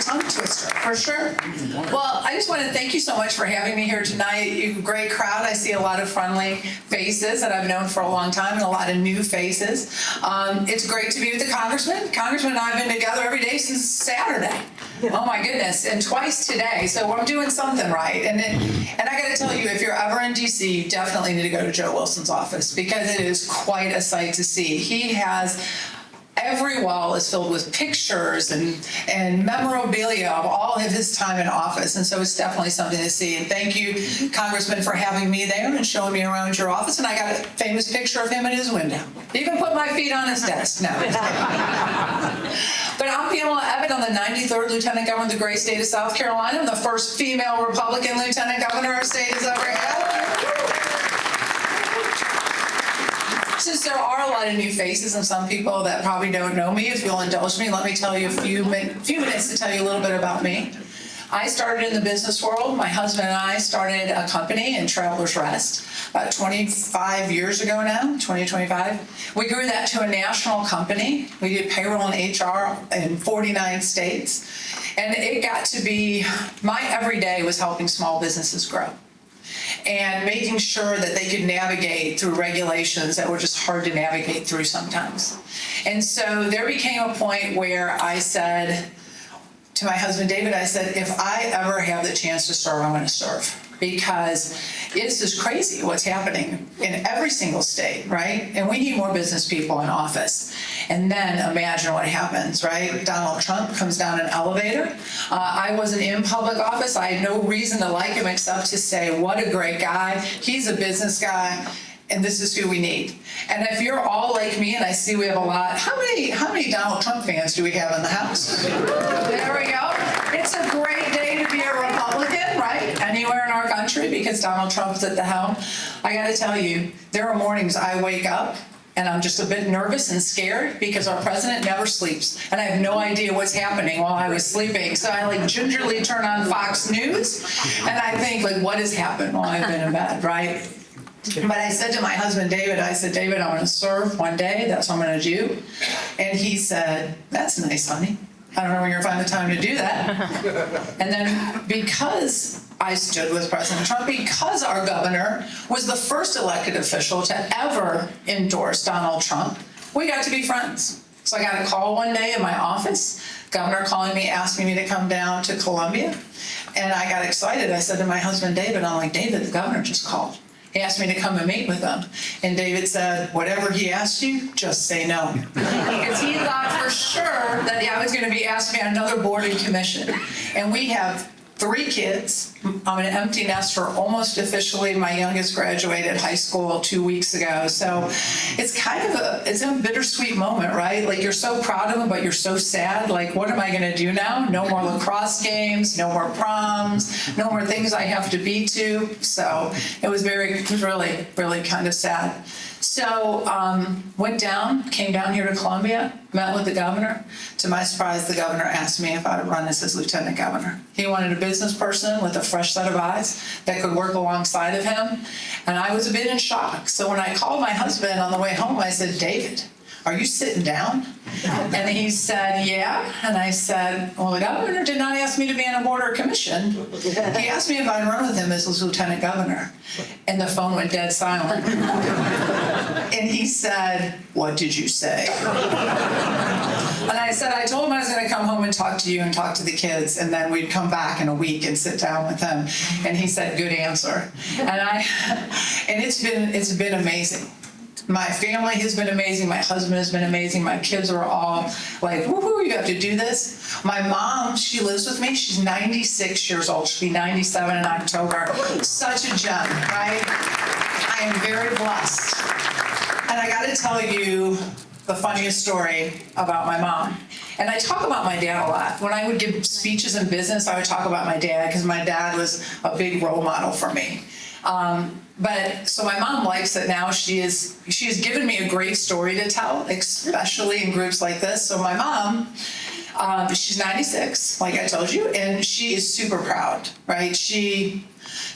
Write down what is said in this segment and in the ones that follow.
tongue twister, for sure. Well, I just want to thank you so much for having me here tonight. You great crowd. I see a lot of friendly faces that I've known for a long time and a lot of new faces. It's great to be with the Congressman. Congressman and I have been together every day since Saturday. Oh my goodness, and twice today. So I'm doing something right. And I got to tell you, if you're ever in DC, you definitely need to go to Joe Wilson's office because it is quite a sight to see. He has every wall is filled with pictures and memorabilia of all of his time in office. And so it's definitely something to see. And thank you, Congressman, for having me there and showing me around your office. And I got a famous picture of him at his window. Even put my feet on his desk. No, but I'm Pamela Evette. I'm the 93rd Lieutenant Governor of the great state of South Carolina. I'm the first female Republican Lieutenant Governor our state has ever had. Since there are a lot of new faces and some people that probably don't know me, if you'll indulge me, let me tell you a few minutes to tell you a little bit about me. I started in the business world. My husband and I started a company in Travelers Rest about 25 years ago now, 2025. We grew that to a national company. We did payroll and HR in 49 states. And it got to be, my everyday was helping small businesses grow and making sure that they could navigate through regulations that were just hard to navigate through sometimes. And so there became a point where I said to my husband, David, I said, if I ever have the chance to serve, I'm going to serve. Because it's just crazy what's happening in every single state, right? And we need more business people in office. And then imagine what happens, right? Donald Trump comes down an elevator. I wasn't in public office. I had no reason to like him except to say, what a great guy. He's a business guy. And this is who we need. And if you're all like me, and I see we have a lot, how many Donald Trump fans do we have in the house? There we go. It's a great day to be a Republican, right? Anywhere in our country, because Donald Trump's at the helm. I got to tell you, there are mornings I wake up and I'm just a bit nervous and scared because our president never sleeps. And I have no idea what's happening while I was sleeping. So I like gingerly turn on Fox News and I think like, what has happened while I've been in bed, right? But I said to my husband, David, I said, David, I'm going to serve one day. That's what I'm going to do. And he said, that's nice, honey. I don't know when you're going to find the time to do that. And then because I stood with President Trump, because our governor was the first elected official to ever endorse Donald Trump, we got to be friends. So I got a call one day in my office, governor calling me, asking me to come down to Columbia. And I got excited. I said to my husband, David, I'm like, David, the governor just called. He asked me to come and meet with him. And David said, whatever he asked you, just say no. Because he thought for sure that I was going to be asked to be on another board and commission. And we have 3 kids. I'm an empty nest for almost officially. My youngest graduated high school 2 weeks ago. So it's kind of it's a bittersweet moment, right? Like you're so proud of them, but you're so sad. Like, what am I going to do now? No more lacrosse games, no more proms, no more things I have to be to. So it was really, really kind of sad. So came down here to Columbia, met with the governor. To my surprise, the governor asked me if I would run as his lieutenant governor. He wanted a business person with a fresh set of eyes that could work alongside of him. And I was a bit in shock. So when I called my husband on the way home, I said, David, are you sitting down? And he said, yeah. And I said, well, the governor did not ask me to be on a board or commission. He asked me if I'd run with him as his lieutenant governor. And the phone went dead silent. And he said, what did you say? And I said, I told him I was going to come home and talk to you and talk to the kids, and then we'd come back in a week and sit down with him. And he said, good answer. And it's been amazing. My family has been amazing. My husband has been amazing. My kids are all like, woohoo, you have to do this. My mom, she lives with me. She's 96 years old. She'll be 97 in October. Such a gem, right? I am very blessed. And I got to tell you the funniest story about my mom. And I talk about my dad a lot. When I would give speeches in business, I would talk about my dad because my dad was a big role model for me. But so my mom likes it now. She has given me a great story to tell, especially in groups like this. So my mom, She's 96, like I told you, and she is super proud, right? She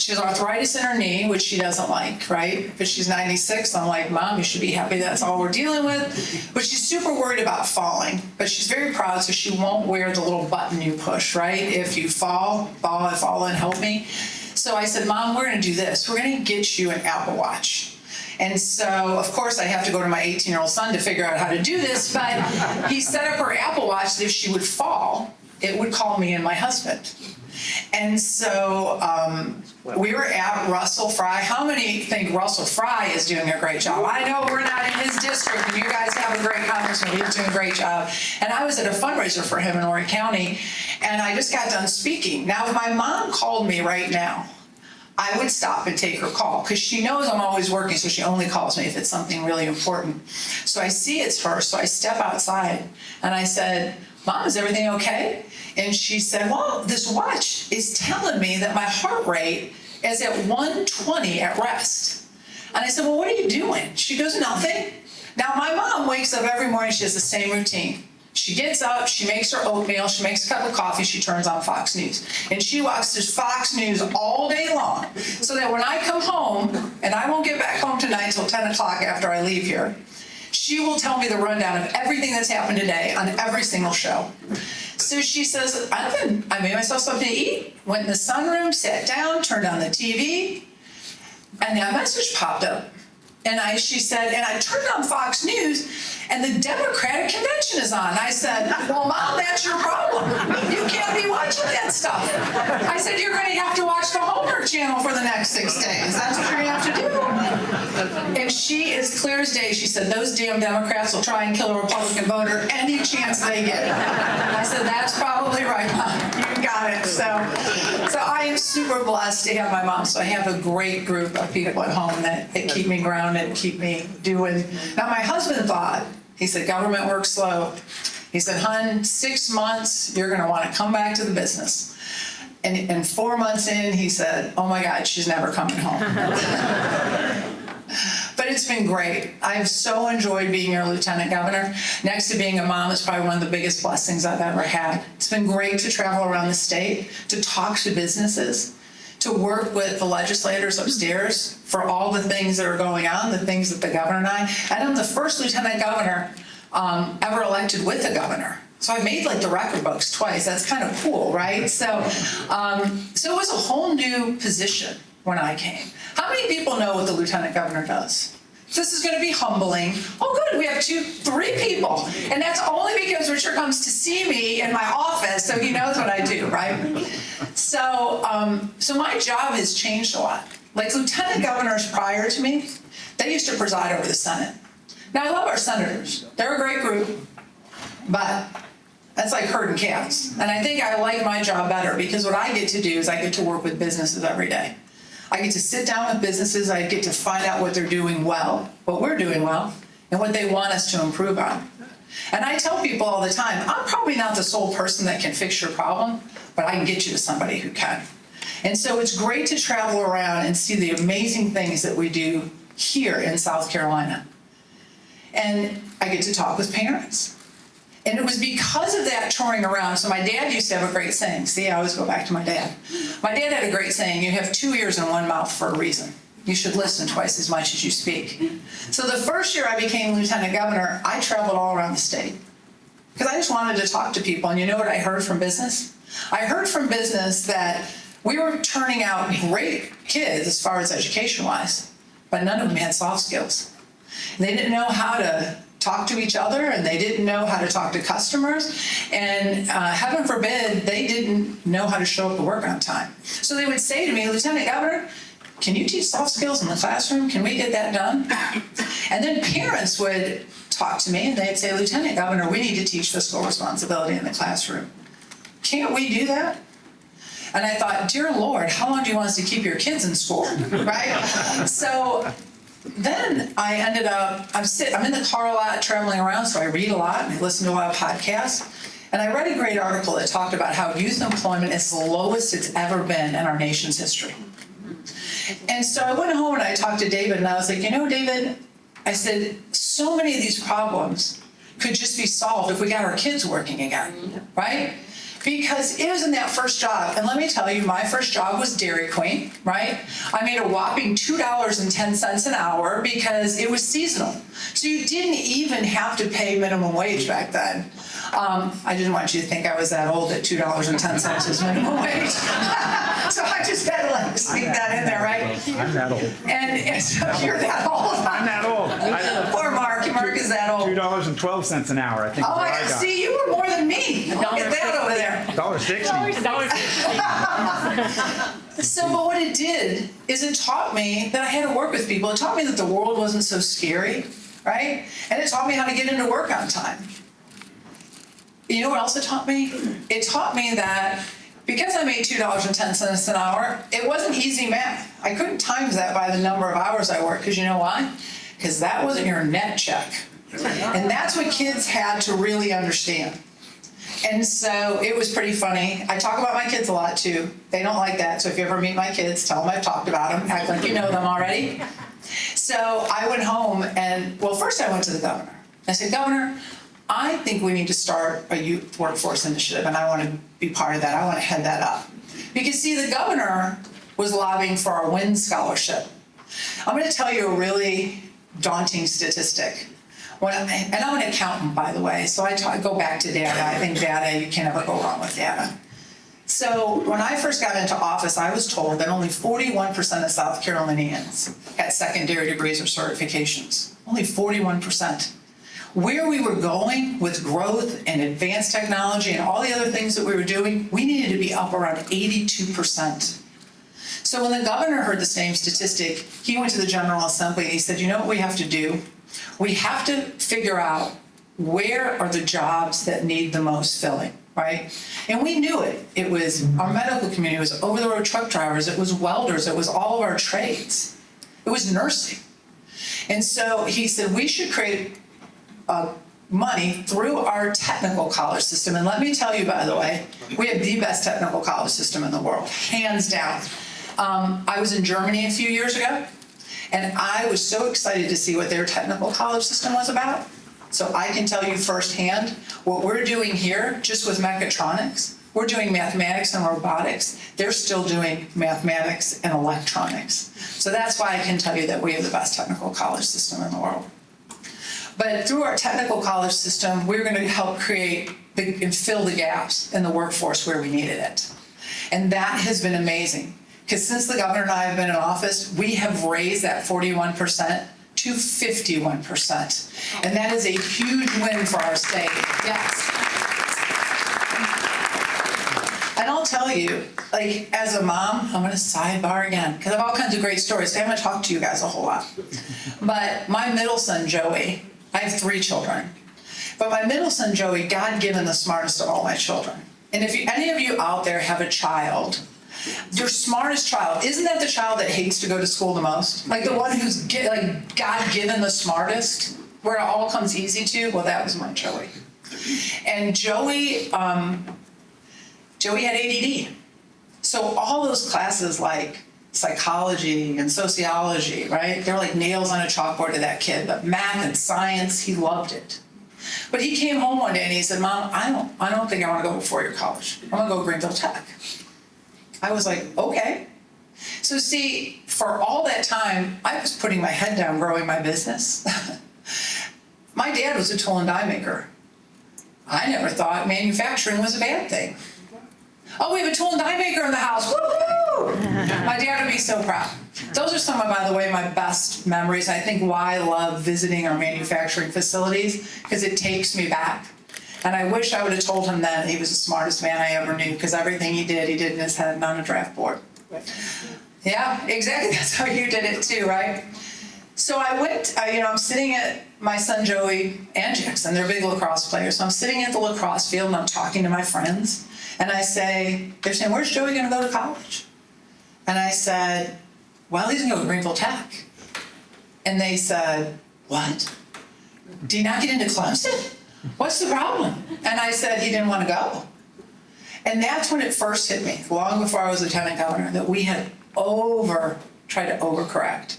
has arthritis in her knee, which she doesn't like, right? But she's 96. I'm like, Mom, you should be happy that's all we're dealing with. But she's super worried about falling. But she's very proud, so she won't wear the little button you push, right? If you fall and help me. So I said, Mom, we're going to do this. We're going to get you an Apple Watch. And so, of course, I have to go to my 18-year-old son to figure out how to do this. But he set up her Apple Watch that if she would fall, it would call me and my husband. And so we were at Russell Fry. How many think Russell Fry is doing a great job? I know we're not in his district, and you guys have a great congressman. He's doing a great job. And I was at a fundraiser for him in Horry County, and I just got done speaking. Now, if my mom called me right now, I would stop and take her call because she knows I'm always working, so she only calls me if it's something really important. So I see it's her, so I step outside, and I said, Mom, is everything okay? And she said, well, this watch is telling me that my heart rate is at 120 at rest. And I said, well, what are you doing? She goes, nothing. Now, my mom wakes up every morning, she has the same routine. She gets up, she makes her oatmeal, she makes a cup of coffee, she turns on Fox News. And she watches Fox News all day long, so that when I come home, and I won't get back home tonight until 10 o'clock after I leave here, she will tell me the rundown of everything that's happened today on every single show. So she says, I made myself something to eat, went in the sunroom, sat down, turned on the TV, and that message popped up. And she said, and I turned on Fox News, and the Democratic convention is on. I said, well, Mom, that's your problem. You can't be watching that stuff. I said, you're going to have to watch the Homework Channel for the next 6 days. That's what you're going to have to do. And she is clear as day. She said, those damn Democrats will try and kill a Republican voter any chance they get. I said, that's probably right, Mom. You got it. So I am super blessed to have my mom. So I have a great group of people at home that keep me grounded, keep me doing. Now, my husband thought, he said, government works slow. He said, hun, 6 months, you're going to want to come back to the business. And 4 months in, he said, oh my God, she's never coming home. But it's been great. I've so enjoyed being your lieutenant governor. Next to being a mom, it's probably one of the biggest blessings I've ever had. It's been great to travel around the state, to talk to businesses, to work with the legislators upstairs for all the things that are going on, the things that the governor and I'm the first lieutenant governor ever elected with a governor. So I made like the record books twice. That's kind of cool, right? So it was a whole new position when I came. How many people know what the lieutenant governor does? This is going to be humbling. Oh, good, we have 3 people. And that's only because Richard comes to see me in my office, so he knows what I do, right? So my job has changed a lot. Like lieutenant governors prior to me, they used to preside over the Senate. Now, I love our senators. They're a great group, but that's like herding cats. And I think I like my job better because what I get to do is I get to work with businesses every day. I get to sit down with businesses, I get to find out what they're doing well, what we're doing well, and what they want us to improve on. And I tell people all the time, I'm probably not the sole person that can fix your problem, but I can get you to somebody who can. And so it's great to travel around and see the amazing things that we do here in South Carolina. And I get to talk with parents. And it was because of that touring around. So my dad used to have a great saying. See, I always go back to my dad. My dad had a great saying, you have 2 ears and 1 mouth for a reason. You should listen twice as much as you speak. So the first year I became lieutenant governor, I traveled all around the state because I just wanted to talk to people. And you know what I heard from business? I heard from business that we were turning out great kids as far as education-wise, but none of them had soft skills. They didn't know how to talk to each other, and they didn't know how to talk to customers, and heaven forbid, they didn't know how to show up to work on time. So they would say to me, Lieutenant Governor, can you teach soft skills in the classroom? Can we get that done? And then parents would talk to me, and they'd say, Lieutenant Governor, we need to teach fiscal responsibility in the classroom. Can't we do that? And I thought, dear Lord, how long do you want us to keep your kids in school, right? So then I ended up, I'm in the car a lot, traveling around, so I read a lot, and I listen to a lot of podcasts. And I read a great article that talked about how youth employment is the lowest it's ever been in our nation's history. And so I went home and I talked to David, and I was like, you know, David, I said, so many of these problems could just be solved if we got our kids working again, right? Because it was in that first job, and let me tell you, my first job was Dairy Queen, right? I made a whopping $2.10 an hour because it was seasonal. So you didn't even have to pay minimum wage back then. I didn't want you to think I was that old that $2.10 was minimum wage. So I just had to like sneak that in there, right? I'm that old. And so you're that old. I'm that old. Poor Mark. Mark is that old. $2.12 an hour, I think. Oh, I see, you were more than me. Look at that over there. $1.60. So, but what it did is it taught me that I had to work with people. It taught me that the world wasn't so scary, right? And it taught me how to get into work on time. You know what else it taught me? It taught me that because I made $2.10 an hour, it wasn't easy math. I couldn't times that by the number of hours I worked, because you know why? Because that wasn't your net check. And that's what kids had to really understand. And so it was pretty funny. I talk about my kids a lot too. They don't like that. So if you ever meet my kids, tell them I've talked about them. Act like you know them already. So I went home and, well, first I went to the governor. I said, Governor, I think we need to start a youth workforce initiative, and I want to be part of that. I want to head that up. Because see, the governor was lobbying for our WIN scholarship. I'm going to tell you a really daunting statistic. And I'm an accountant, by the way, so I go back to data. I think data, you can never go wrong with data. So when I first got into office, I was told that only 41% of South Carolinians had secondary degrees or certifications. Only 41%. Where we were going with growth and advanced technology and all the other things that we were doing, we needed to be up around 82%. So when the governor heard the same statistic, he went to the General Assembly and he said, you know what we have to do? We have to figure out where are the jobs that need the most filling, right? And we knew it. It was our medical community, it was over-the-road truck drivers, it was welders, it was all of our trades. It was nursing. And so he said, we should create money through our technical college system. And let me tell you, by the way, we have the best technical college system in the world, hands down. I was in Germany a few years ago, and I was so excited to see what their technical college system was about. So I can tell you firsthand, what we're doing here, just with mechatronics, we're doing mathematics and robotics. They're still doing mathematics and electronics. So that's why I can tell you that we have the best technical college system in the world. But through our technical college system, we're going to help create and fill the gaps in the workforce where we needed it. And that has been amazing. Because since the governor and I have been in office, we have raised that 41% to 51%. And that is a huge win for our state. Yes. And I'll tell you, like, as a mom, I'm going to sidebar again, because I have all kinds of great stories. I haven't talked to you guys a whole lot. But my middle son, Joey, I have 3 children. But my middle son, Joey, God given the smartest of all my children. And if any of you out there have a child, your smartest child, isn't that the child that hates to go to school the most? Like the one who's God-given the smartest, where it all comes easy to? Well, that was my Joey. And Joey had ADD. So all those classes like psychology and sociology, right? They're like nails on a chalkboard to that kid. But math and science, he loved it. But he came home one day and he said, Mom, I don't think I want to go to four-year college. I want to go to Greenville Tech. I was like, okay. So see, for all that time, I was putting my head down growing my business. My dad was a tool and die maker. I never thought manufacturing was a bad thing. Oh, we have a tool and die maker in the house. Woo-hoo! My dad would be so proud. Those are some of, by the way, my best memories. I think why I love visiting our manufacturing facilities, because it takes me back. And I wish I would have told him then he was the smartest man I ever knew, because everything he did in his head, not on a draft board. Yeah, exactly. That's how you did it too, right? So I went, I'm sitting at my son Joey and Jackson, they're big lacrosse players. So I'm sitting at the lacrosse field and I'm talking to my friends. And they're saying, where's Joey going to go to college? And I said, well, he's going to go to Greenville Tech. And they said, what? Do you not get into Clemson? What's the problem? And I said he didn't want to go. And that's when it first hit me, long before I was lieutenant governor, that we had tried to overcorrect.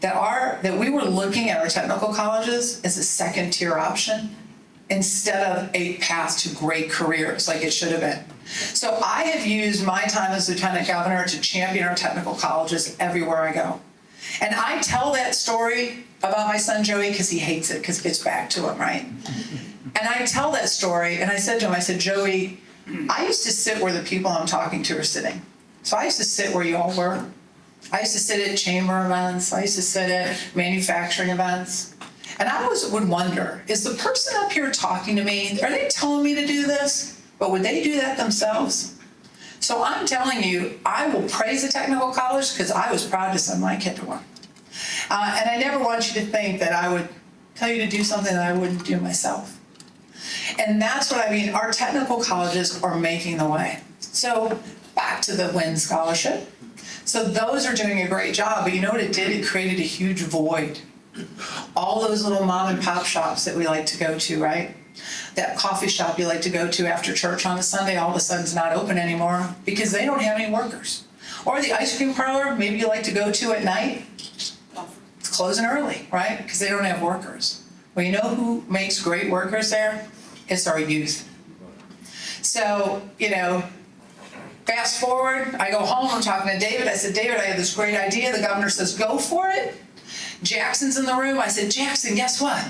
That we were looking at our technical colleges as a second-tier option, instead of a path to great careers like it should have been. So I have used my time as lieutenant governor to champion our technical colleges everywhere I go. And I tell that story about my son Joey because he hates it because it gets back to him, right? And I tell that story and I said to him, I said, Joey, I used to sit where the people I'm talking to are sitting. So I used to sit where you all were. I used to sit at chamber events. I used to sit at manufacturing events. And I would wonder, is the person up here talking to me, are they telling me to do this? But would they do that themselves? So I'm telling you, I will praise the technical college because I was proud to send my kid to one. And I never want you to think that I would tell you to do something that I wouldn't do myself. And that's what I mean. Our technical colleges are making the way. So back to the WIN scholarship. So those are doing a great job, but you know what it did? It created a huge void. All those little mom and pop shops that we like to go to, right? That coffee shop you like to go to after church on a Sunday, all of a sudden is not open anymore because they don't have any workers. Or the ice cream parlor maybe you like to go to at night, it's closing early, right? Because they don't have workers. Well, you know who makes great workers there? It's our youth. So, fast forward, I go home, I'm talking to David. I said, David, I have this great idea. The governor says, go for it. Jackson's in the room. I said, Jackson, guess what?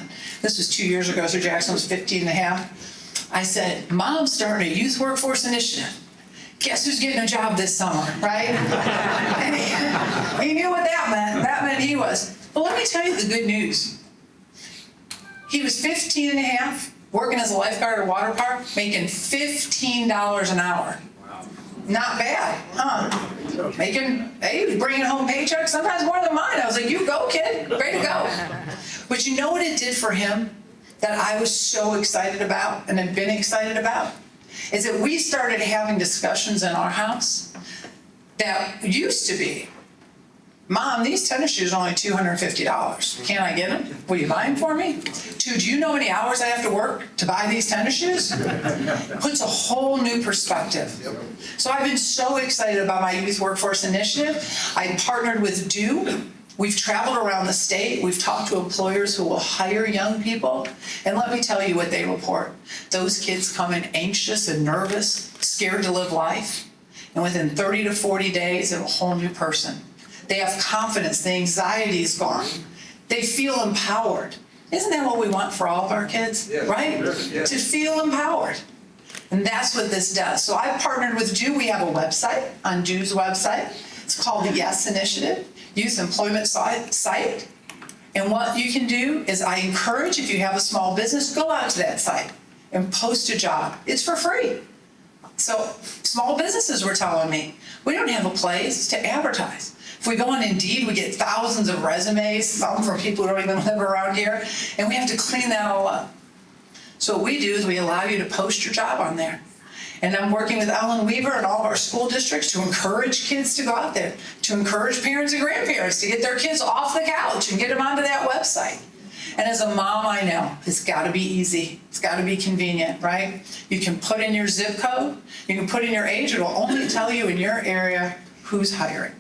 This was 2 years ago, so Jackson was 15 and a half. I said, Mom's starting a youth workforce initiative. Guess who's getting a job this summer, right? And he knew what that meant. That meant he was. But let me tell you the good news. He was 15 and a half, working as a lifeguard at a water park, making $15 an hour. Not bad, huh? He was bringing home paychecks, sometimes more than mine. I was like, you go, kid, way to go. But you know what it did for him that I was so excited about and have been excited about? Is that we started having discussions in our house that used to be, Mom, these tennis shoes are only $250. Can I get them? Will you buy them for me? Do you know how many hours I have to work to buy these tennis shoes? Puts a whole new perspective. So I've been so excited about my Youth Workforce Initiative. I partnered with DO. We've traveled around the state. We've talked to employers who will hire young people. And let me tell you what they report. Those kids come in anxious and nervous, scared to live life. And within 30 to 40 days, they're a whole new person. They have confidence. The anxiety is gone. They feel empowered. Isn't that what we want for all of our kids, right? Yeah. To feel empowered. And that's what this does. So I've partnered with DO. We have a website on DO's website. It's called the YES Initiative, Youth Employment Site. And what you can do is I encourage, if you have a small business, go out to that site and post a job. It's for free. So small businesses were telling me, we don't have a place to advertise. If we go on Indeed, we get thousands of resumes, some from people who don't even live around here, and we have to clean that all up. So what we do is we allow you to post your job on there. And I'm working with Ellen Weaver and all of our school districts to encourage kids to go out there, to encourage parents and grandparents to get their kids off the couch and get them onto that website. And as a mom, I know it's got to be easy. It's got to be convenient, right? You can put in your zip code. You can put in your age. It'll only tell you in your area who's hiring.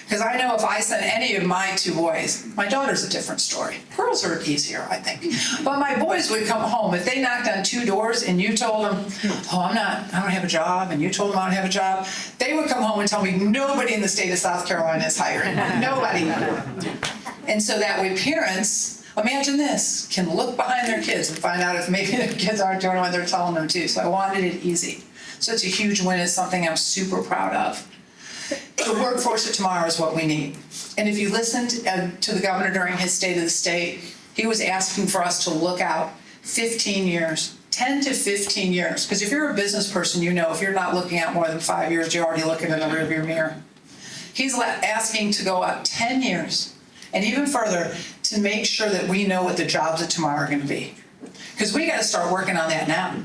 Because I know if I send any of my two boys, my daughter's a different story. Girls are easier, I think. But my boys would come home. If they knocked on 2 doors and you told them, I don't have a job, and you told them I don't have a job, they would come home and tell me nobody in the state of South Carolina is hiring. Nobody. And so that way parents, imagine this, can look behind their kids and find out if maybe their kids aren't doing what they're telling them to. So I wanted it easy. So it's a huge win. It's something I'm super proud of. The workforce of tomorrow is what we need. And if you listened to the governor during his State of the State, he was asking for us to look out 15 years, 10 to 15 years. Because if you're a business person, you know if you're not looking out more than 5 years, you're already looking in the rearview mirror. He's asking to go out 10 years and even further to make sure that we know what the jobs of tomorrow are going to be. Because we got to start working on that now.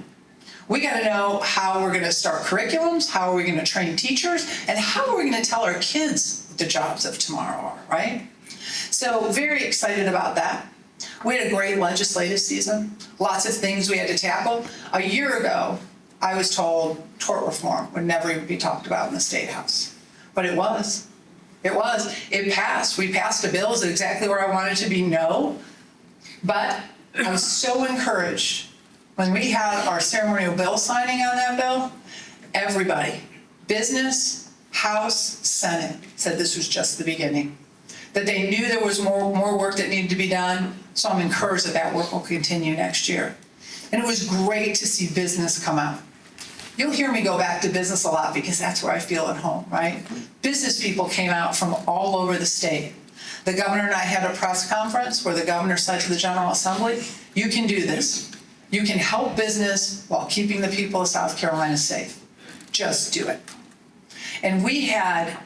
We got to know how we're going to start curriculums, how are we going to train teachers, and how are we going to tell our kids what the jobs of tomorrow are, right? So very excited about that. We had a great legislative season, lots of things we had to tackle. A year ago, I was told tort reform would never even be talked about in the State House, but it was. It was. It passed. We passed a bill. Is it exactly where I wanted it to be? No. But I was so encouraged When we had our ceremonial bill signing on that bill, everybody, business, House, Senate, said this was just the beginning. That they knew there was more work that needed to be done, so I'm encouraged that that work will continue next year. And it was great to see business come out. You'll hear me go back to business a lot because that's where I feel at home, right? Business people came out from all over the state. The governor and I had a press conference where the governor said to the General Assembly, you can do this. You can help business while keeping the people of South Carolina safe. Just do it. And we had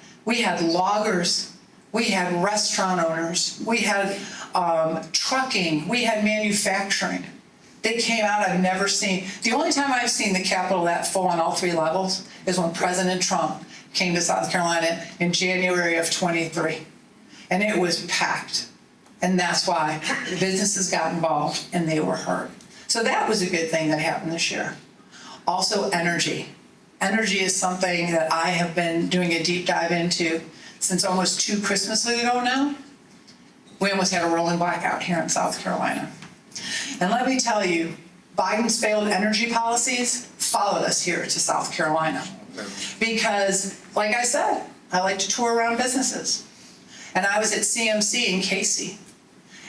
loggers, we had restaurant owners, we had trucking, we had manufacturing. They came out, I've never seen. The only time I've seen the Capitol that full on all three levels is when President Trump came to South Carolina in January of 23. And it was packed. And that's why businesses got involved and they were heard. So that was a good thing that happened this year. Also, energy. Energy is something that I have been doing a deep dive into since almost 2 Christmases ago now. We almost had a rolling blackout here in South Carolina. And let me tell you, Biden's failed energy policies followed us here to South Carolina. Because, like I said, I like to tour around businesses. And I was at CMC in Casey.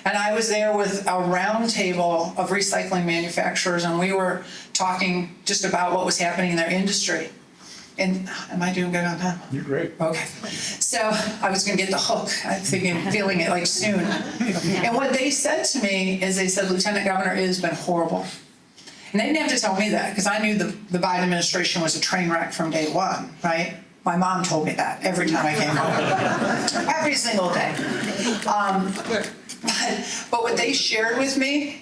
And I was there with a round table of recycling manufacturers, and we were talking just about what was happening in their industry. And am I doing good on time? You're great. Okay. So I was going to get the hook. I'm feeling it like soon. And what they said to me is they said, Lieutenant Governor, it has been horrible. And they didn't have to tell me that because I knew the Biden administration was a train wreck from day one, right? My mom told me that every time I came home. Every single day. But what they shared with me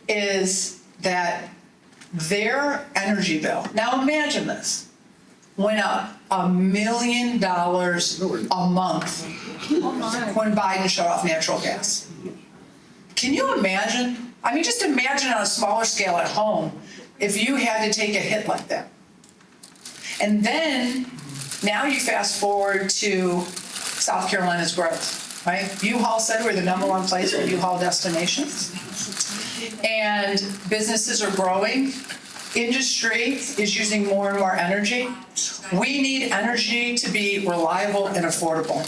is that their energy bill, now imagine this, went up $1 million a month when Biden shut off natural gas. Can you imagine? I mean, just imagine on a smaller scale at home if you had to take a hit like that. And then now you fast forward to South Carolina's growth, right? U-Haul said we're the #1 place for U-Haul destinations. And businesses are growing. Industry is using more and more energy. We need energy to be reliable and affordable.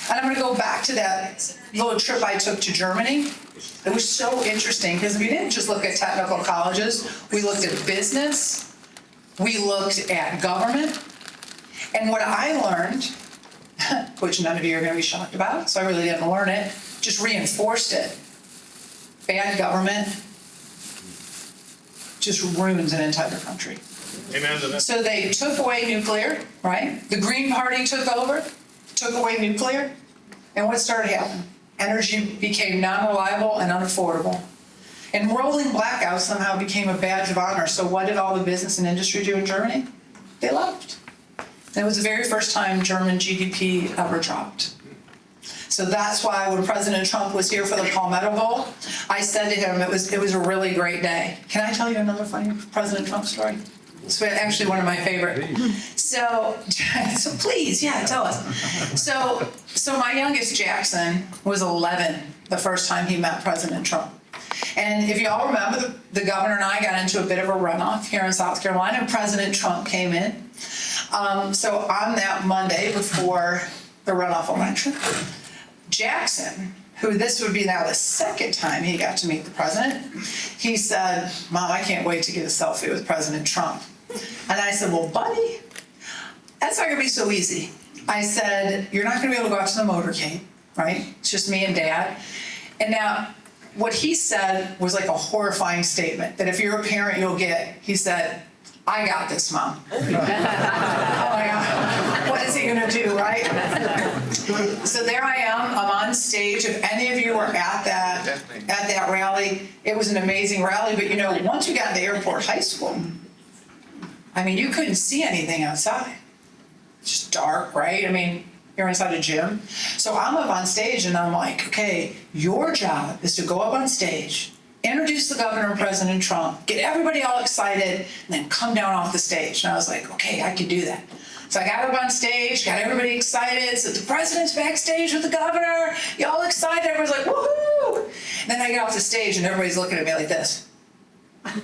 And I'm going to go back to that little trip I took to Germany. It was so interesting because we didn't just look at technical colleges. We looked at business. We looked at government. And what I learned, which none of you are going to be shocked about, so I really didn't learn it, just reinforced it. Bad government just ruins an entire country. Amen to that. So they took away nuclear, right? The Green Party took over, took away nuclear, and what started happening? Energy became non-reliable and unaffordable. And rolling blackouts somehow became a badge of honor. So what did all the business and industry do in Germany? They left. And it was the very first time German GDP ever dropped. So that's why when President Trump was here for the Palmetto Bowl, I said to him, it was a really great day. Can I tell you another funny President Trump story? It's actually one of my favorite. So please, yeah, tell us. So my youngest, Jackson, was 11 the first time he met President Trump. And if you all remember, the governor and I got into a bit of a runoff here in South Carolina, and President Trump came in. So on that Monday before the runoff election, Jackson, who this would be now the second time he got to meet the president, he said, Mom, I can't wait to get a selfie with President Trump. And I said, well, buddy, that's not going to be so easy. I said, you're not going to be able to go out to the motorcade, right? It's just me and Dad. And now, what he said was like a horrifying statement that if you're a parent, you'll get. He said, I got this, Mom. Oh my God. What is he going to do, right? So there I am. I'm on stage. If any of you were at that rally, it was an amazing rally. But, you know, once we got to Airport High School, I mean, you couldn't see anything outside. It's just dark, right? I mean, you're inside a gym. So I'm up on stage and I'm like, okay, your job is to go up on stage, introduce the governor and President Trump, get everybody all excited, and then come down off the stage. And I was like, okay, I can do that. So I got up on stage, got everybody excited. So the president's backstage with the governor. Y'all excited? Everybody's like, woohoo! And then I get off the stage and everybody's looking at me like this.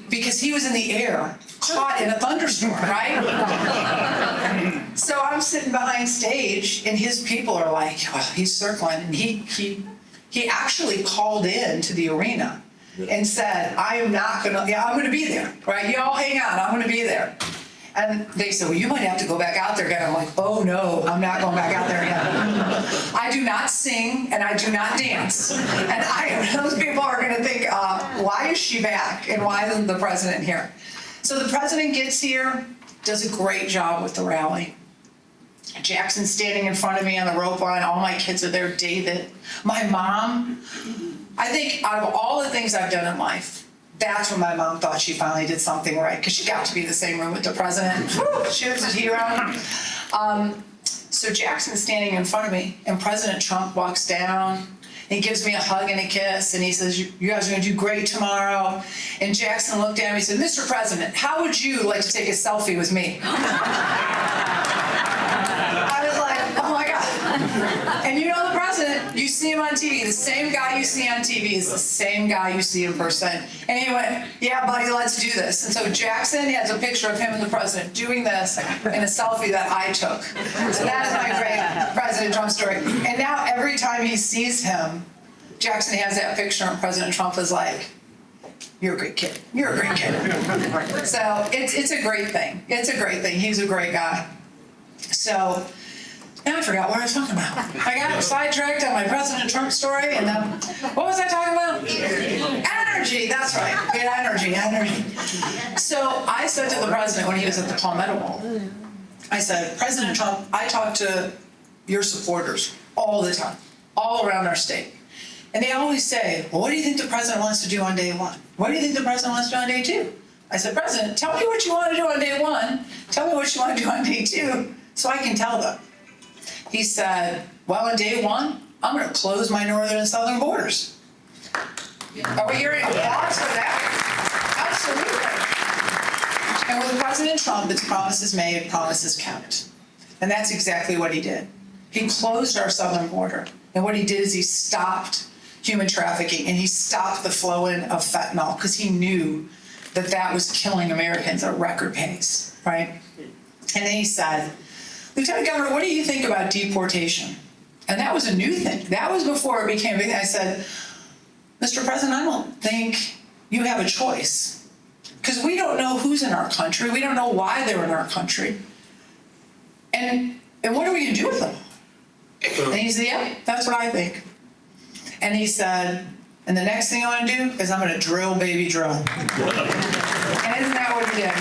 because he was in the air, caught in a thunderstorm, right? So I'm sitting behind stage, and his people are like, well, he's circling, and he actually called in to the arena and said, I'm gonna be there, right? You all hang on, I'm gonna be there. And they said, well, you might have to go back out there again. I'm like, oh no, I'm not going back out there again. I do not sing and I do not dance. And those people are gonna think, why is she back? And why isn't the president here? So the president gets here, does a great job with the rally. Jackson's standing in front of me on the rope line. All my kids are there. David, my mom. I think out of all the things I've done in life, that's when my mom thought she finally did something right, because she got to be in the same room with the president. Woo, she was a hero. So Jackson's standing in front of me, and President Trump walks down. He gives me a hug and a kiss, and he says, you guys are going to do great tomorrow. And Jackson looked at me and said, Mr. President, how would you like to take a selfie with me? I was like, oh my God. And you know the president, you see him on TV, the same guy you see on TV is the same guy you see in person. And he went, yeah, buddy, let's do this. And so Jackson has a picture of him and the president doing this in a selfie that I took. So that is my great President Trump story. And now every time he sees him, Jackson has that picture, and President Trump is like, you're a great kid. You're a great kid. So it's a great thing. It's a great thing. He's a great guy. So now I forgot what I was talking about. I got sidetracked on my President Trump story, and then what was I talking about? Energy. That's right. Energy. So I said to the president when he was at the Palmetto Bowl, I said, President Trump, I talk to your supporters all the time, all around our state. And they always say, well, what do you think the president wants to do on day one? What do you think the president wants to do on day two? I said, President, tell me what you want to do on day one. Tell me what you want to do on day two, so I can tell them. He said, well, on day one, I'm going to close my northern and southern borders. Are we hearing applause for that? Absolutely. And with President Trump, it's promises made, promises kept. And that's exactly what he did. He closed our southern border. And what he did is he stopped human trafficking, and he stopped the flow in of fentanyl, because he knew that that was killing Americans at record pace, right? And then he said, Lieutenant Governor, what do you think about deportation? And that was a new thing. That was before it became a big thing. I said, Mr. President, I don't think you have a choice, because we don't know who's in our country. We don't know why they're in our country. And what are we going to do with them? And he said, yeah, that's what I think. And he said, and the next thing I want to do is I'm going to drill, baby, drill. And isn't that what he did?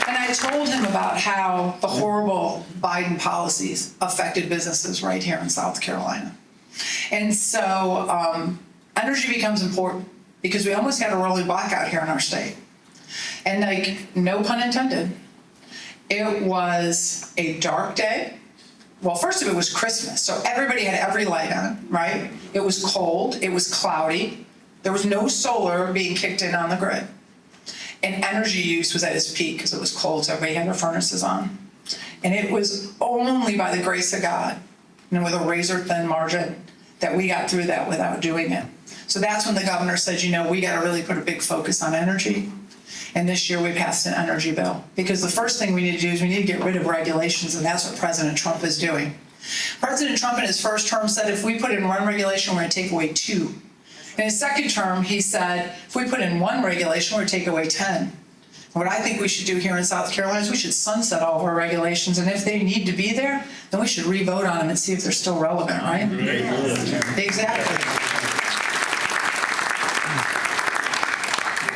And I told him about how the horrible Biden policies affected businesses right here in South Carolina. And so energy becomes important, because we almost had a rolling blackout here in our state. And like, no pun intended, it was a dark day. Well, first of it was Christmas, so everybody had every light on, right? It was cold, it was cloudy, there was no solar being kicked in on the grid. And energy use was at its peak because it was cold, so everybody had their furnaces on. And it was only by the grace of God, with a razor-thin margin, that we got through that without doing it. So that's when the governor said, we got to really put a big focus on energy. And this year we passed an energy bill, because the first thing we need to do is we need to get rid of regulations, and that's what President Trump is doing. President Trump in his first term said, if we put in one regulation, we're going to take away 2. In his second term, he said, if we put in 1 regulation, we're going to take away 10. What I think we should do here in South Carolina is we should sunset all of our regulations, and if they need to be there, then we should re-vote on them and see if they're still relevant, right? Exactly.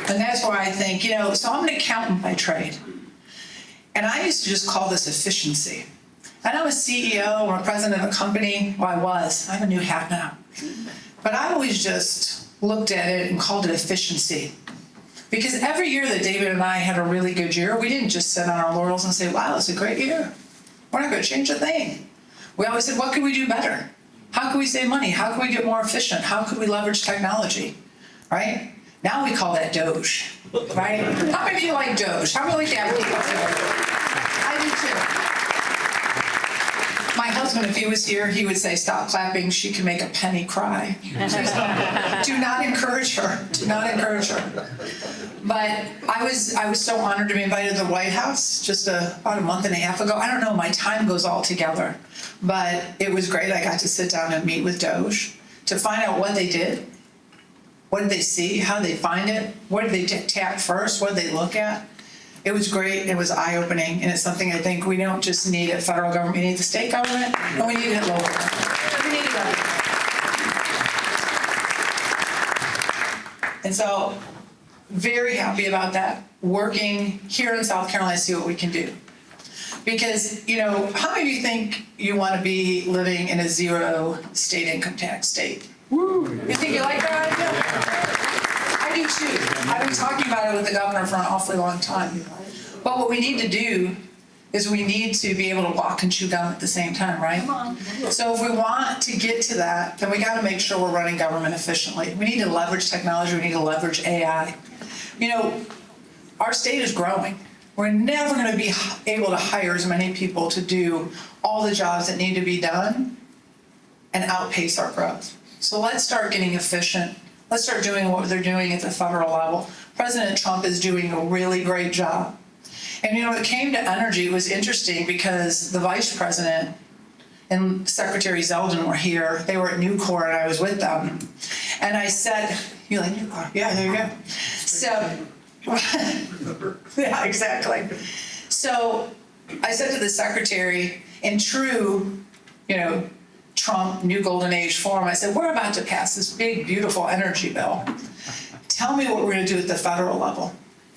And that's why I think, so I'm an accountant by trade. And I used to just call this efficiency. And I'm a CEO or a president of a company. Well, I was. I have a new hat now. But I always just looked at it and called it efficiency. Because every year that David and I had a really good year, we didn't just sit on our laurels and say, wow, it's a great year. We're not going to change a thing. We always said, what can we do better? How can we save money? How can we get more efficient? How can we leverage technology, right? Now we call that Doge, right? How many of you like Doge? How many like that? I do too. My husband, if he was here, he would say, stop clapping, she can make a penny cry. Do not encourage her. Do not encourage her. But I was so honored to be invited to the White House just about a month and a half ago. I don't know, my time goes all together. But it was great. I got to sit down and meet with Doge to find out what they did. What did they see? How did they find it? What did they tap first? What did they look at? It was great. It was eye-opening. And it's something I think we don't just need at federal government. We need the state government, and we need it at local government. We need it everywhere. And so, very happy about that. Working here in South Carolina to see what we can do. Because, how many of you think you want to be living in a zero state income tax state? Woo. You think you like that idea? I do too. I've been talking about it with the governor for an awfully long time. But what we need to do is we need to be able to walk and chew gum at the same time, right? So if we want to get to that, then we got to make sure we're running government efficiently. We need to leverage technology. We need to leverage AI. Our state is growing. We're never going to be able to hire as many people to do all the jobs that need to be done and outpace our growth. So let's start getting efficient. Let's start doing what they're doing at the federal level. President Trump is doing a really great job. And when it came to energy, it was interesting because the vice president and Secretary Zeldin were here. They were at Nucor and I was with them. And I said, you like Nucor? Yeah, there you go. So, yeah, exactly. So I said to the secretary, in true, Trump New Golden Age form, I said, we're about to pass this big, beautiful energy bill. Tell me what we're going to do at the federal level.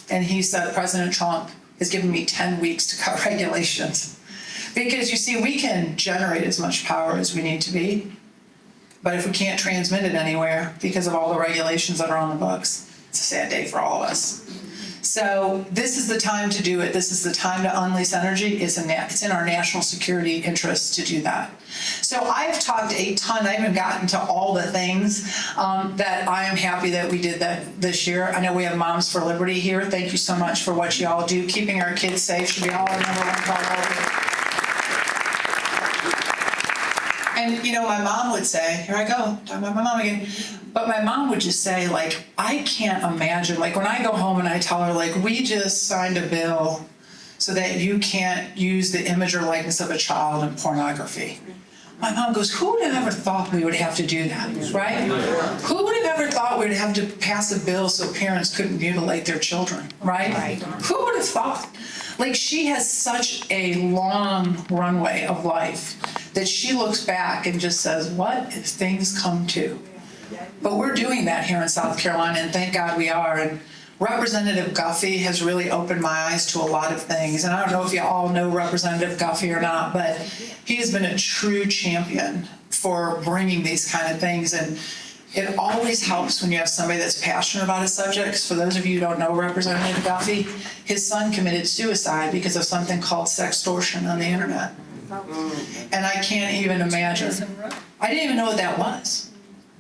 And he said, President Trump has given me 10 weeks to cut regulations. Because you see, we can generate as much power as we need to be, but if we can't transmit it anywhere because of all the regulations that are on the books, it's a sad day for all of us. So this is the time to do it. This is the time to unleash energy. It's in our national security interest to do that. So I've talked a ton. I haven't gotten to all the things that I am happy that we did that this year. I know we have Moms for Liberty here. Thank you so much for what you all do. Keeping our kids safe should be all our number one priority. And my mom would say, here I go, talking about my mom again. But my mom would just say, I can't imagine, when I go home and I tell her, we just signed a bill so that you can't use the image or likeness of a child in pornography. My mom goes, who would have ever thought we would have to do that, right? Who would have ever thought we would have to pass a bill so parents couldn't mutilate their children, right? Who would have thought? She has such a long runway of life that she looks back and just says, what if things come to? But we're doing that here in South Carolina, and thank God we are. And Representative Guffey has really opened my eyes to a lot of things. And I don't know if you all know Representative Guffey or not, but he has been a true champion for bringing these kind of things. And it always helps when you have somebody that's passionate about a subject. For those of you who don't know Representative Guffey, his son committed suicide because of something called sextortion on the internet. And I can't even imagine. I didn't even know what that was,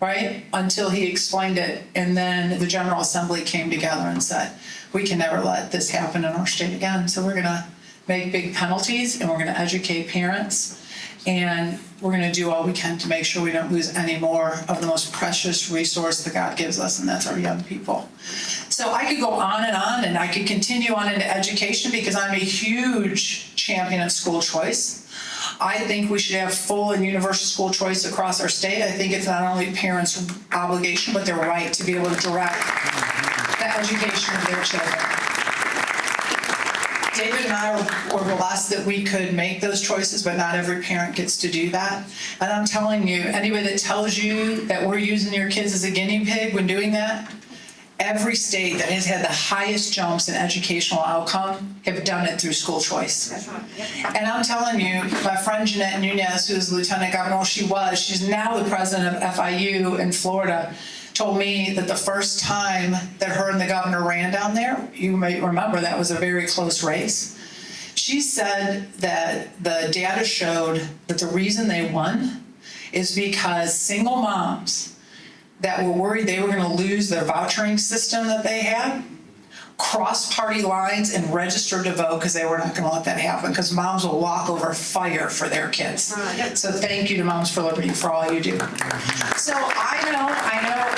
right? Until he explained it. And then the General Assembly came together and said, we can never let this happen in our state again. So we're going to make big penalties, and we're going to educate parents. And we're going to do all we can to make sure we don't lose any more of the most precious resource that God gives us, and that's our young people. So I could go on, and I could continue on into education because I'm a huge champion of school choice. I think we should have full and universal school choice across our state. I think it's not only parents' obligation, but their right to be able to direct the education of their children. David and I were blessed that we could make those choices, but not every parent gets to do that. And I'm telling you, anybody that tells you that we're using your kids as a guinea pig when doing that, every state that has had the highest jumps in educational outcome have done it through school choice. And I'm telling you, my friend Jeanette Nunez, who is Lieutenant Governor, she's now the president of FIU in Florida, told me that the first time that her and the governor ran down there, you may remember that was a very close race. She said that the data showed that the reason they won is because single moms that were worried they were going to lose their vouchering system that they had cross party lines and register to vote because they were not going to let that happen because moms will walk over fire for their kids. So thank you to Moms for Liberty for all you do. So I know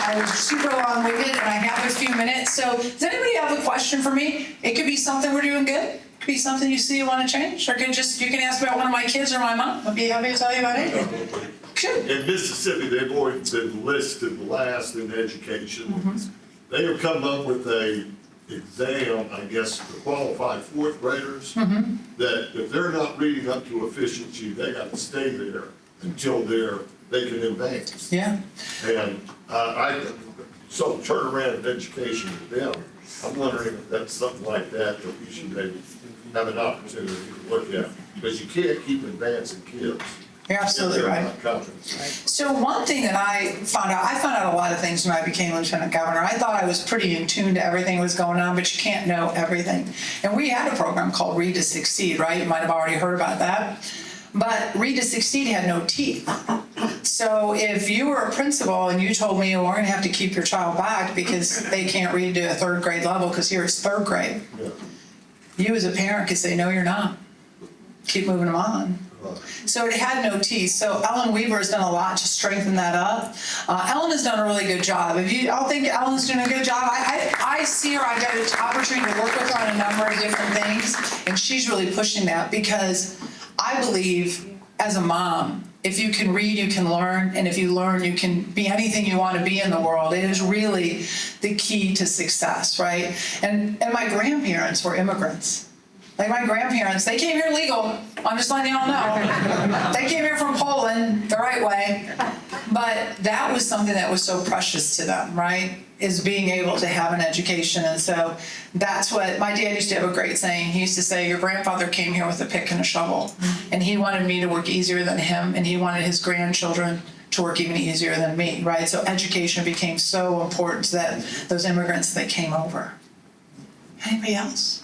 I was super long-winded and I have a few minutes. So does anybody have a question for me? It could be something we're doing good. It could be something you see you want to change. Or you can ask about one of my kids or my mom. I'd be happy to tell you about anything. Sure. In Mississippi, they've always been listed last in education. They have come up with a exam, I guess, to qualify fourth graders, that if they're not reading up to efficiency, they got to stay there until they can advance. Yeah. And so turn around in education to them. I'm wondering if that's something like that we should maybe have an opportunity to look at, because you can't keep advancing kids. You're absolutely right. So one thing that I found out a lot of things when I became lieutenant governor. I thought I was pretty in tune to everything that was going on, but you can't know everything. And we had a program called Read to Succeed, right? You might have already heard about that. But Read to Succeed had no teeth. So if you were a principal and you told me, well, we're going to have to keep your child back because they can't read to a third grade level because here it's third grade, you as a parent could say, no, you're not. Keep moving them on. So it had no teeth. So Ellen Weaver has done a lot to strengthen that up. Ellen has done a really good job. I'll think Ellen's doing a good job. I see her. I've got an opportunity to work with her on a number of different things, and she's really pushing that because I believe as a mom, if you can read, you can learn, and if you learn, you can be anything you want to be in the world. It is really the key to success, right? And my grandparents were immigrants. Like my grandparents, they came here legal. I'm just letting y'all know. They came here from Poland the right way. But that was something that was so precious to them, right? Is being able to have an education. And so that's what my dad used to have a great saying. He used to say, your grandfather came here with a pick and a shovel. And he wanted me to work easier than him. And he wanted his grandchildren to work even easier than me, right? So education became so important to those immigrants that came over. Anybody else?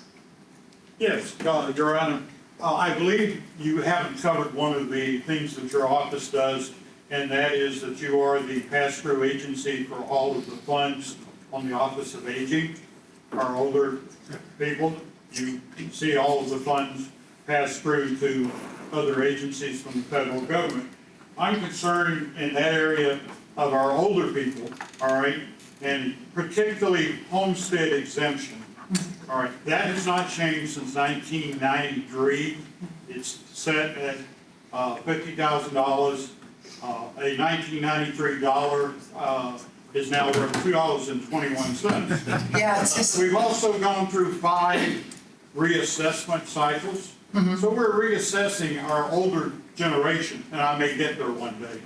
Yes, Your Honor. I believe you haven't covered one of the things that your office does, and that is that you are the pass-through agency for all of the funds on the Office of Aging. Our older people, you see all of the funds pass through to other agencies from the federal government. I'm concerned in that area of our older people, all right, and particularly homestead exemption. All right, that has not changed since 1993. It's set at $50,000. A 1993 dollar is now worth $2.21. Yeah, We've also gone through 5 reassessment cycles. So we're reassessing our older generation, and I may get there one day.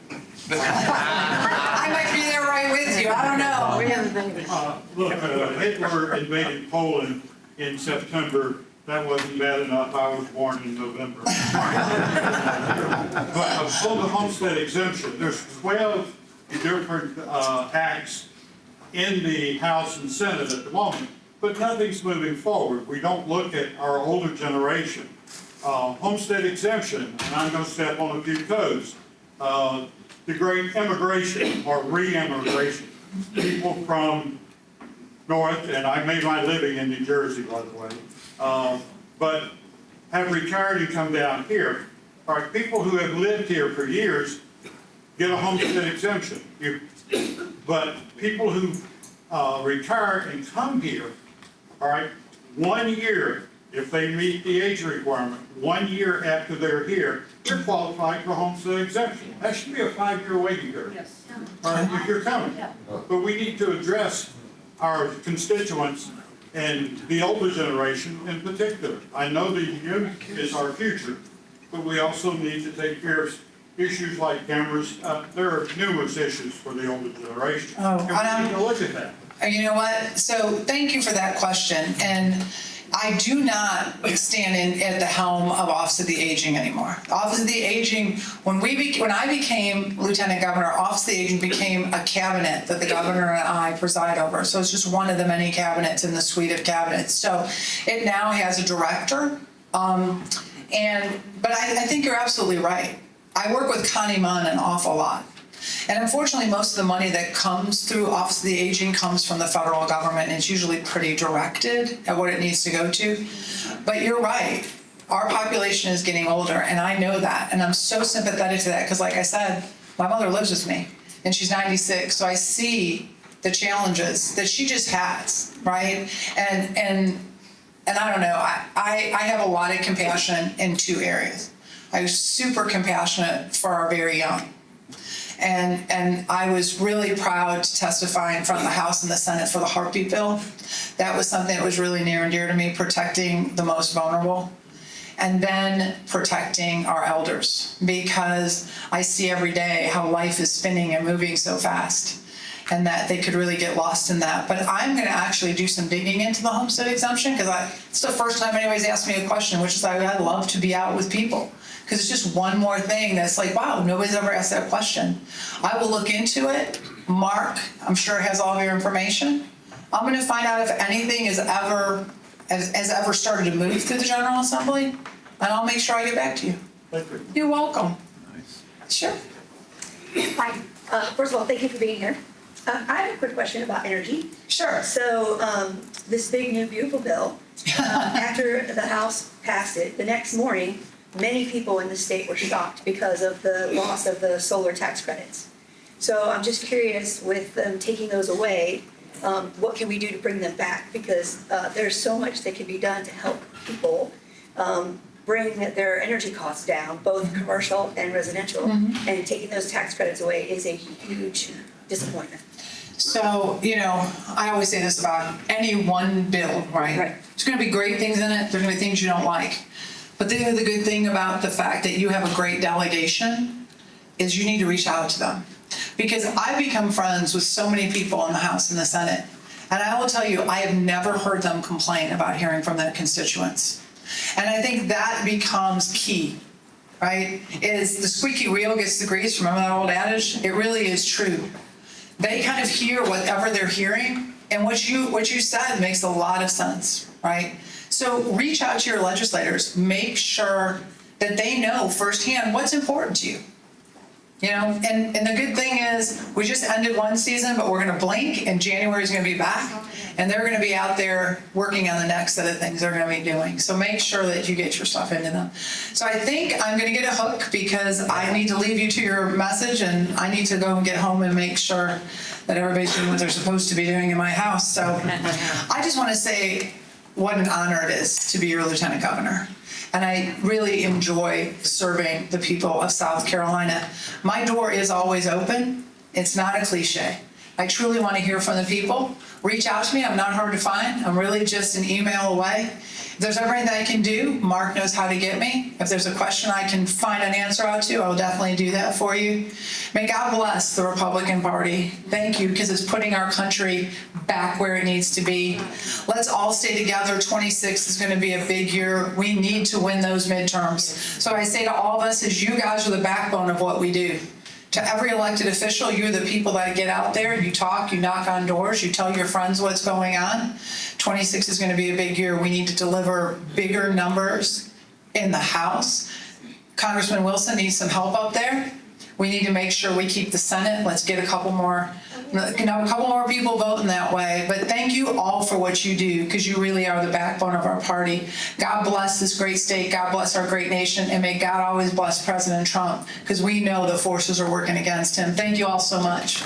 I might be there right with you. I don't know. Look, Hitler invaded Poland in September. That wasn't bad enough. I was born in November. But on the homestead exemption, there's 12 different acts in the House and Senate at the moment, but nothing's moving forward. We don't look at our older generation. Homestead exemption, and I'm going to step on a few toes. The great immigration or re-immigration. People from north, and I made my living in New Jersey, by the way, but have retired and come down here. All right, people who have lived here for years get a homestead exemption. But people who retire and come here, all right, 1 year, if they meet the age requirement, 1 year after they're here, they're qualified for homestead exemption. That should be a 5-year waiting period. Yes. All right, if you're coming. But we need to address our constituents and the older generation in particular. I know the youth is our future, but we also need to take care of issues like cameras. There are numerous issues for the older generation. And we need to look at that. You know what? So thank you for that question. And I do not stand at the helm of Office of the Aging anymore. Office of the Aging, when I became Lieutenant Governor, Office of the Aging became a cabinet that the governor and I preside over. So it's just one of the many cabinets in the suite of cabinets. So it now has a director. But I think you're absolutely right. I work with Connie Munn an awful lot. And unfortunately, most of the money that comes through Office of the Aging comes from the federal government, and it's usually pretty directed at what it needs to go to. But you're right, our population is getting older, and I know that, and I'm so sympathetic to that, because like I said, my mother lives with me, and she's 96, so I see the challenges that she just has, right? And I don't know, I have a lot of compassion in two areas. I was super compassionate for our very young. And I was really proud to testify in front of the House and the Senate for the heartbeat bill. That was something that was really near and dear to me, protecting the most vulnerable. And then protecting our elders, because I see every day how life is spinning and moving so fast, and that they could really get lost in that. But I'm gonna actually do some digging into the homestead exemption, because it's the first time anybody's asked me a question, which is I'd love to be out with people. Because it's just one more thing that's like, wow, nobody's ever asked that question. I will look into it. Mark, I'm sure, has all of your information. I'm gonna find out if anything has ever started to move through the General Assembly, and I'll make sure I get back to you. Thank you. You're welcome. Nice. Sure. Hi. First of all, thank you for being here. I have a quick question about energy. Sure. So this big new beautiful bill, after the House passed it, the next morning, many people in the state were shocked because of the loss of the solar tax credits. So I'm just curious, with them taking those away, what can we do to bring them back? Because there's so much that can be done to help people bring their energy costs down, both commercial and residential. And taking those tax credits away is a huge disappointment. So, I always say this about any one bill, right? Right. There's gonna be great things in it, there's gonna be things you don't like. But the good thing about the fact that you have a great delegation is you need to reach out to them. Because I've become friends with so many people in the House and the Senate, and I will tell you, I have never heard them complain about hearing from their constituents. And I think that becomes key, right? Is the squeaky wheel gets the grease, remember that old adage? It really is true. They kind of hear whatever they're hearing, and what you said makes a lot of sense, right? So reach out to your legislators, make sure that they know firsthand what's important to you. And the good thing is, we just ended one season, but we're gonna blink, and January's gonna be back, and they're gonna be out there working on the next set of things they're gonna be doing. So make sure that you get your stuff into them. So I think I'm gonna get a hook, because I need to leave you to your message, and I need to go and get home and make sure that everybody's doing what they're supposed to be doing in my house. So I just wanna say what an honor it is to be your lieutenant governor. And I really enjoy serving the people of South Carolina. My door is always open. It's not a cliche. I truly want to hear from the people. Reach out to me. I'm not hard to find. I'm really just an email away. If there's everything that I can do, Mark knows how to get me. If there's a question I can find an answer out to, I will definitely do that for you. May God bless the Republican Party. Thank you, because it's putting our country back where it needs to be. Let's all stay together. 26 is going to be a big year. We need to win those midterms. So I say to all of us, is you guys are the backbone of what we do. To every elected official, you're the people that get out there, you talk, you knock on doors, you tell your friends what's going on. 26 is going to be a big year. We need to deliver bigger numbers in the House. Congressman Wilson needs some help up there. We need to make sure we keep the Senate. Let's get a couple more people voting that way. But thank you all for what you do, because you really are the backbone of our party. God bless this great state. God bless our great nation. And may God always bless President Trump, because we know the forces are working against him. Thank you all so much.